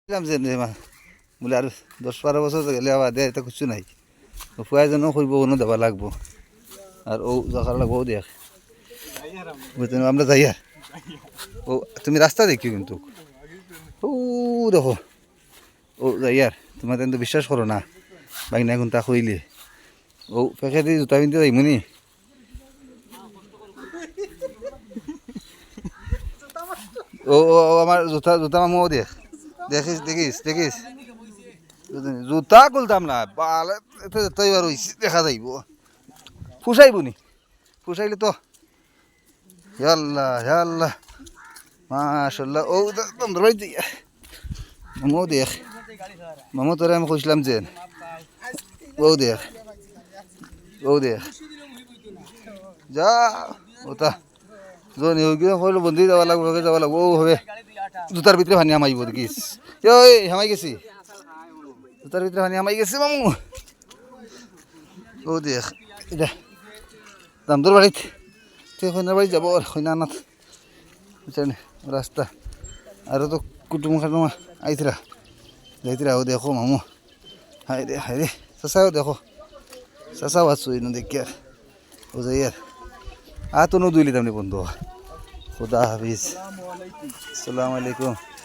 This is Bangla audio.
যে বলে আর 10-12 বছর গেলে আবার দেয় এটা কিছু নাই প্রয়োজনও করবো কোনো দেওয়া লাগবো আর ও জায়গা লাগবো দেখ বুঝতে আমরা যাই আর ও তুমি রাস্তা দেখিও কিন্তু ও দেখো ও যাই আর তোমার কিন্তু বিশ্বাস করো না বাইনা এখন তা কইলে ও ফেঁকে দিয়ে জুতা পিনতে যাইমনি ও ও আমার জুতা জুতা মামু দেখ দেখিস দেখিস দেখিস জুতা খুলতাম না তাই আর দেখা যাইব ফুসাইব নি ফুসাইলে তো ইয়াল্লাহ ইয়াল্লাহ মাশাল্লাহ ও তোমরা বাড়ি মামু দেখ মামু তোরে আমি কইছিলাম যে ও দেখ ও দেখ যা ওটা জনি হয়ে গিয়ে হইলো বন্ধু যাওয়া লাগবো ও হবে জুতার ভিতরে পানি হামাইব দেখিস ওই হামাই গেছি জুতার ভিতরে পানি হামাই গেছি মামু ও দেখ এটা দামদর বাড়িতে তুই কইনার বাড়ি যাবো আর কইনানাথ বুঝছেন রাস্তা আরও তো কুটুম খাটুমা আইতরা যাইতরা ও দেখো মামু হাই রে চাচাও দেখো চাচাও আছো এই দেখি আর ও যাই আর তো নো দুইলি তামনি বন্ধু খুদা হাফিজ আসসালামু আলাইকুম